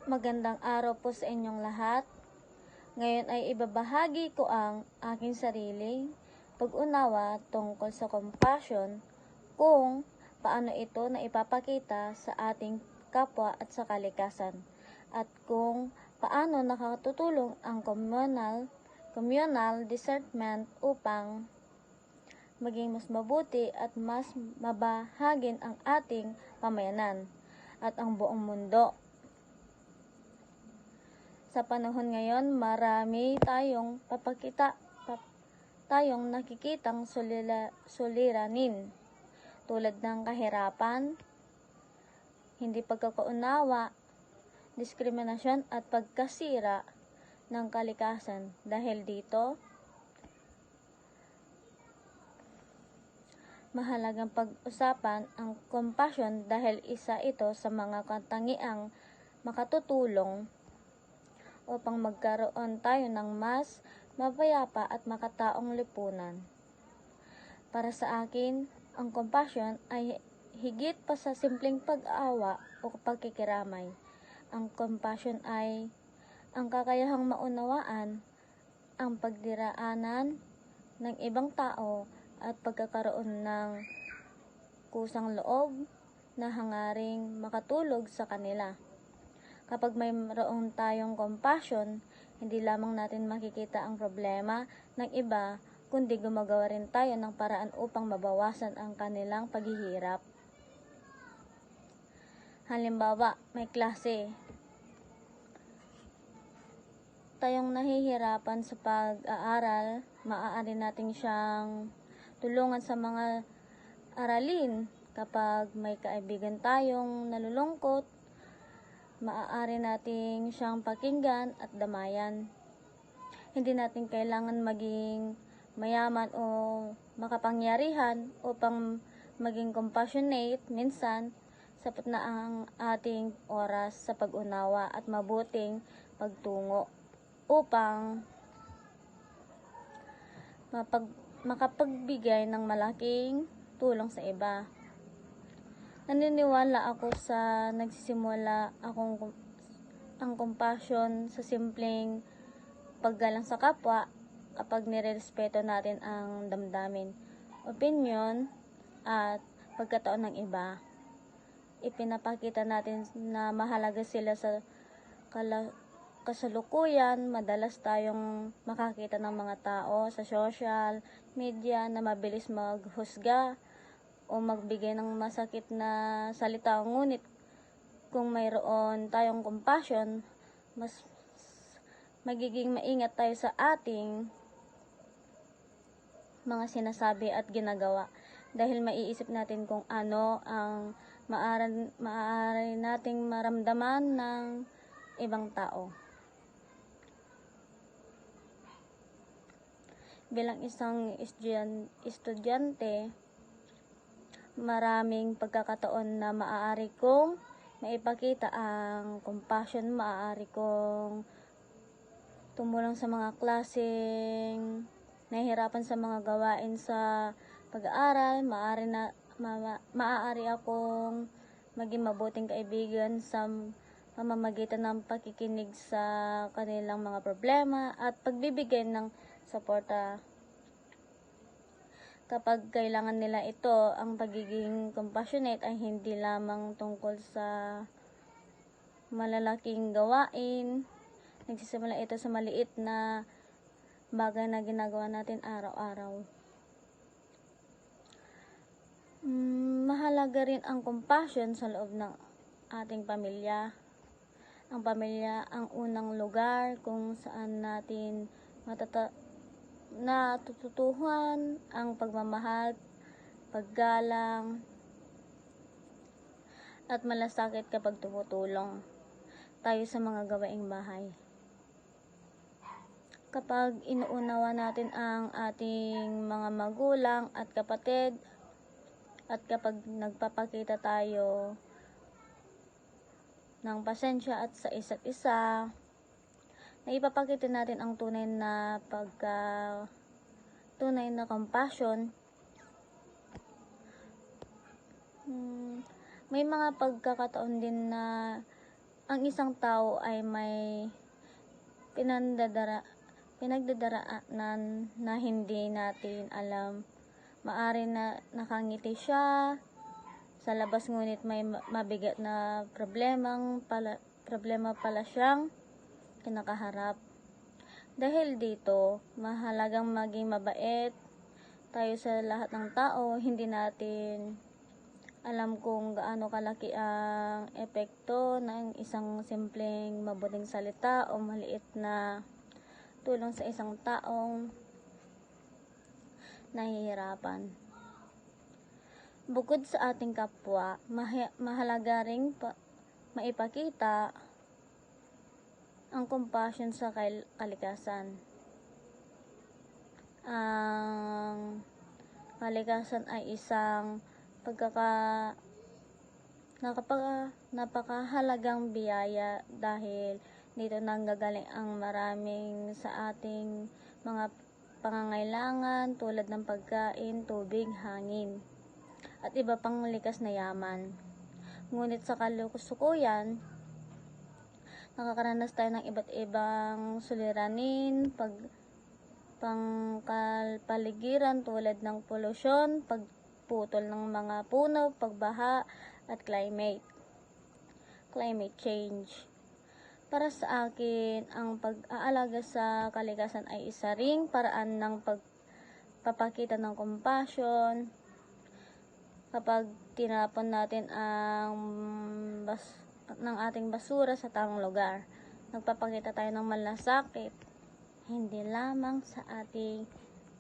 Magandang araw po sa inyong lahat. Ngayon ay ibabahagi ko ang aking sariling pag-unawa tungkol sa compassion, kung paano ito na ipapakita sa ating kapwa at sa kalikasan, at kung paano nakatutulong ang communal discernment upang maging mas mabuti at mas mabahagin ang ating pamayanan at ang buong mundo. Sa panahon ngayon, marami tayong nakikitang suliranin, tulad ng kahirapan, hindi pagkakaunawa, diskriminasyon at pagkasira ng kalikasan. Dahil dito, mahalagang pag-usapan ang compassion dahil isa ito sa mga katangiang makatutulong upang magkaroon tayo ng mas mapayapa at makataong lipunan. Para sa akin, ang compassion ay higit pa sa simpleng pag-aawa o pagkikiramay. Ang compassion ay ang kakayahang maunawaan ang pagdiraanan ng ibang tao at pagkakaroon ng kusang loob na hangaring makatulog sa kanila. Kapag mayroon tayong compassion, hindi lamang natin makikita ang problema ng iba, kundi gumagawa rin tayo ng paraan upang mabawasan ang kanilang paghihirap. Halimbawa, may klase. Tayong nahihirapan sa pag-aaral, maaari natin siyang tulungan sa mga aralin. Kapag may kaibigan tayong nalulungkot, maaari nating siyang pakinggan at damayan. Hindi natin kailangan maging mayaman o makapangyarihan upang maging compassionate. Minsan, sapat na ang ating oras sa pag-unawa at mabuting pagtungo upang makapagbigay ng malaking tulong sa iba. Naniniwala ako sa nagsisimula ang compassion sa simpleng paggalang sa kapwa kapag nirerespeto natin ang damdamin, opinyon at pagkataon ng iba. Ipinapakita natin na mahalaga sila sa kasalukuyan. Madalas tayong makakita ng mga tao sa social media na mabilis maghusga o magbigay ng masakit na salita. Ngunit kung mayroon tayong compassion, mas magiging maingat tayo sa ating mga sinasabi at ginagawa, dahil maiisip natin kung ano ang maaari nating maramdaman ng ibang tao. Bilang isang estudyante, maraming pagkakataon na maaari kong maipakita ang compassion. Maaari kong tumulong sa mga klaseng nahihirapan sa mga gawain sa pag-aaral. Maaari akong maging mabuting kaibigan sa pamamagitan ng pakikinig sa kanilang mga problema at pagbibigay ng suporta kapag kailangan nila ito. Ang pagiging compassionate ay hindi lamang tungkol sa malalaking gawain. Nagsisimula ito sa maliit na bagay na ginagawa natin araw-araw. Mahalaga rin ang compassion sa loob ng ating pamilya. Ang pamilya ang unang lugar kung saan natin natututuhan ang pagmamahal, paggalang, at malasakit kapag tumutulong tayo sa mga gawaing bahay. Kapag inuunawa natin ang ating mga magulang at kapatid, at kapag nagpapakita tayo ng pasensya at sa isa't isa, na ipapakita natin ang tunay na compassion. May mga pagkakataon din na ang isang tao ay may pinagdadaraanan na hindi natin alam. Maari na nakangiti siya sa labas, ngunit may mabigat na problema pala siyang kinakaharap. Dahil dito, mahalagang maging mabait tayo sa lahat ng tao. Hindi natin alam kung gaano kalaki ang epekto ng isang simpleng mabuting salita o maliit na tulong sa isang taong nahihirapan. Bukod sa ating kapwa, mahalaga ring maipakita ang compassion sa kalikasan. Ang kalikasan ay isang napakahalagang biyaya, dahil dito nanggagaling ang maraming sa ating mga pangangailangan tulad ng pagkain, tubig, hangin, at iba pang likas na yaman. Ngunit sa kalukuyan, nakakaranas tayo ng iba't ibang suliranin, paligiran tulad ng polusyon, pagputol ng mga puno, pagbaha, at climate change. Para sa akin, ang pag-aalaga sa kalikasan ay isa ring paraan ng pagpapakita ng compassion. Kapag tinapon natin ng ating basura sa tamang lugar, nagpapakita tayo ng malasakit hindi lamang sa ating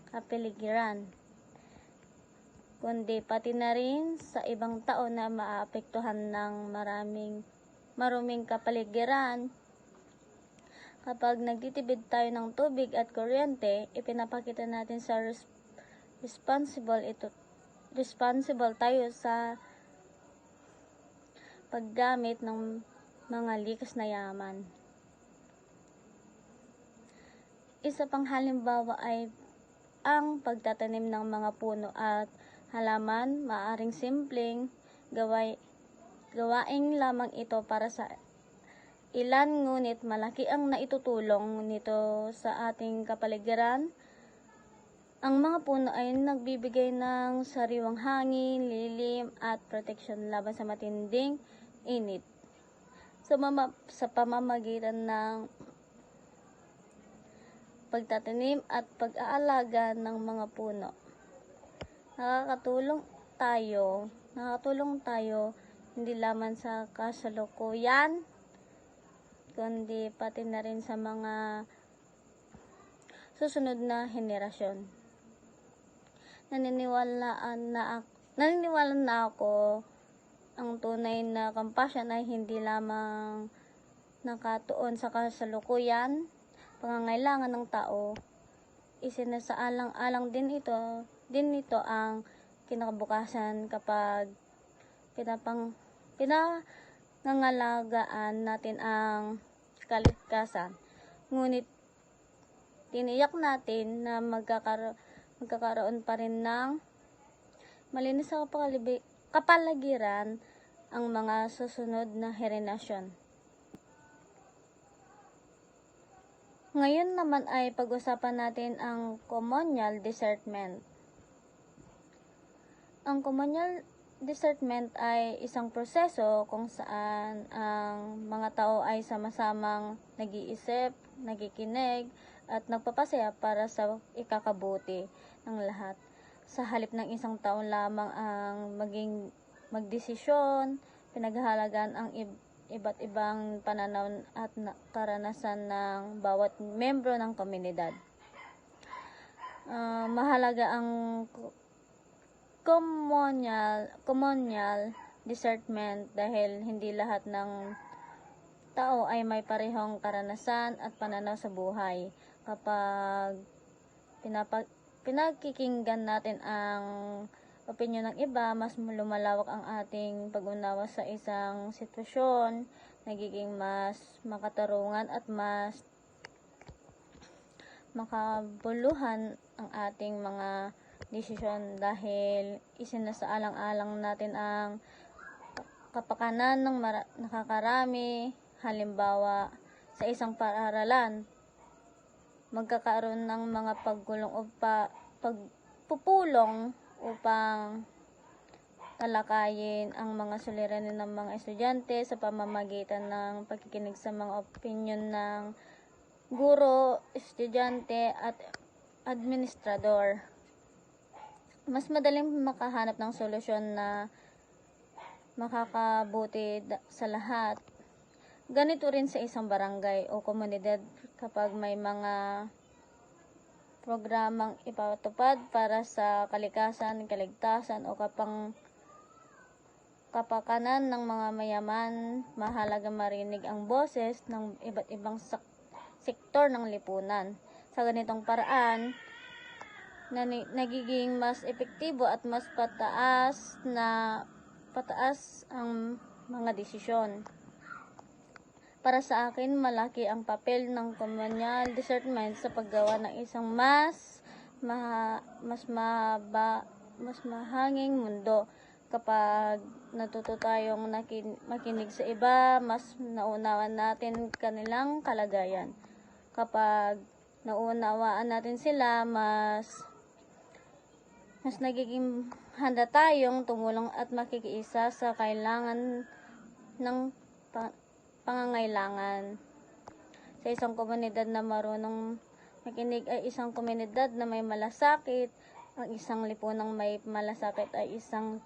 kapaligiran, kundi pati na rin sa ibang tao na maapektuhan ng maruming kapaligiran. Kapag nagtitipid tayo ng tubig at kuryente, ipinapakita natin sa responsible tayo sa paggamit ng mga likas na yaman. Isa pang halimbawa ay ang pagtatanim ng mga puno at halaman. Maaring simpleng gawain lamang ito para sa ilan, ngunit malaki ang naitutulong nito sa ating kapaligiran. Ang mga puno ay nagbibigay ng sariwang hangin, lilim, at proteksyon laban sa matinding init. Sa pamamagitan ng pagtatanim at pag-aalaga ng mga puno, nakakatulong tayo hindi lamang sa kasalukuyan, kundi pati na rin sa mga susunod na henerasyon. Naniniwala na ako ang tunay na compassion ay hindi lamang nakatuon sa kasalukuyan, pangangailangan ng tao. Isinasaalang-alang din nito ang kinabukasan kapag pinangangalagaan natin ang kalikasan. Ngunit tiniyak natin na magkakaroon pa rin ng malinis na kapaligiran ang mga susunod na henerasyon. Ngayon naman ay pag-usapan natin ang communal discernment. Ang communal discernment ay isang proseso kung saan ang mga tao ay sama-samang nag-iisip, nakikinig, at nagpapasaya para sa ikakabuti ng lahat. Sa halip ng isang tao lamang ang magdesisyon, pinaghahalagan ang iba't ibang pananaw at karanasan ng bawat membro ng komunidad. Mahalaga ang communal discernment dahil hindi lahat ng tao ay may parehong karanasan at pananaw sa buhay. Kapag pinakikinggan natin ang opinyon ng iba, mas lumalawak ang ating pag-unawa sa isang sitwasyon, nagiging mas makatarungan at mas makabuluhan ang ating mga desisyon, dahil isinasaalang-alang natin ang kapakanan ng nakakarami, Halimbawa, sa isang paaralan, magkakaroon ng mga paggulong o pagpupulong upang talakayin ang mga suliranin ng mga estudyante sa pamamagitan ng pagkikinig sa mga opinyon ng guro, estudyante at administrador. Mas madaling makahanap ng solusyon na makakabuti sa lahat. Ganito rin sa isang barangay o komunidad kapag may mga programang ipatupad para sa kalikasan, kaligtasan o kapakanan ng mga mayaman, mahalaga marinig ang boses ng iba't ibang sektor ng lipunan. Sa ganitong paraan, nagiging mas epektibo at mas pataas ang mga desisyon. Para sa akin, malaki ang papel ng communal discernment sa paggawa ng isang mas mahanging mundo. Kapag natuto tayong makinig sa iba, mas naunawan natin kanilang kalagayan. Kapag naunawaan natin sila, mas nagiging handa tayong tumulong at makikiisa sa kailangan ng pangangailangan. Sa isang komunidad na marunong makinig ay isang komunidad na may malasakit. Ang isang lipunang may malasakit ay isang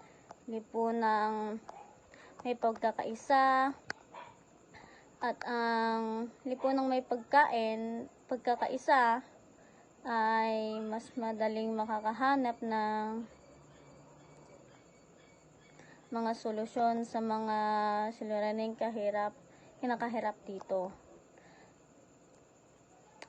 lipunang may pagkakaisa. At ang lipunang may pagkakaisa ay mas madaling makakahanap ng mga solusyon sa mga suliraning kinakahirap dito.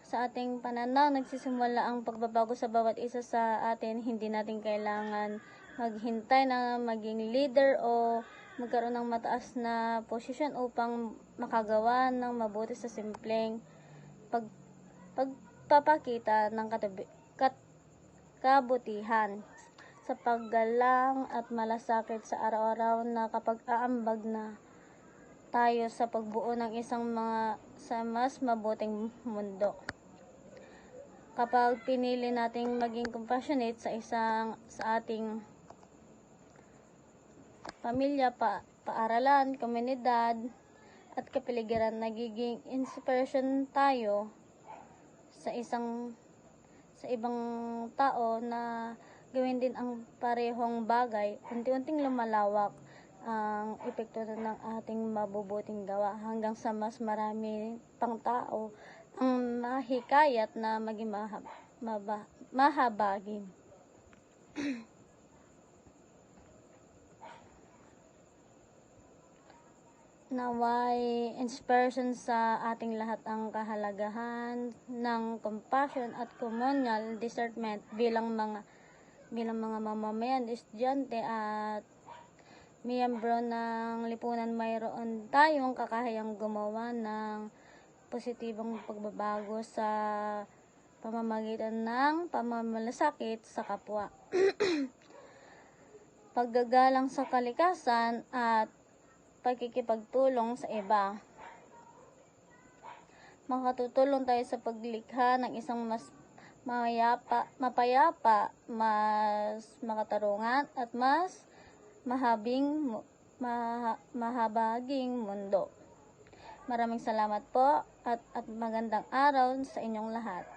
Sa ating pananaw, nagsisimula ang pagbabago sa bawat isa sa atin. Hindi natin kailangan maghintay na maging leader o magkaroon ng mataas na posisyon upang makagawa ng mabuti sa simpleng pagpapakita ng kabutihan sa paggalang at malasakit sa araw-araw na kapag-aambag na tayo sa pagbuo ng sa mas mabuting mundo. Kapag pinili nating maging compassionate sa ating pamilya, paaralan, komunidad at kapaligiran, nagiging inspiration tayo sa ibang tao na gawin din ang parehong bagay. Unti-unting lumalawak ang epekto ng ating mabubuting gawa hanggang sa mas marami pang tao ang mahikayat na maging mahabagin. Naway inspiration sa ating lahat ang kahalagahan ng compassion at communal discernment bilang mga mamamayan, estudyante at miyembro ng lipunan. Mayroon tayong kakayahang gumawa ng positibong pagbabago sa pamamagitan ng pamamalasakit sa kapwa, paggagalang sa kalikasan at pagkikipagtulong sa iba. Makatutulong tayo sa paglikha ng isang mas mapayapa, mas makatarungan at mas mahabaging mundo. Maraming salamat po at magandang araw sa inyong lahat.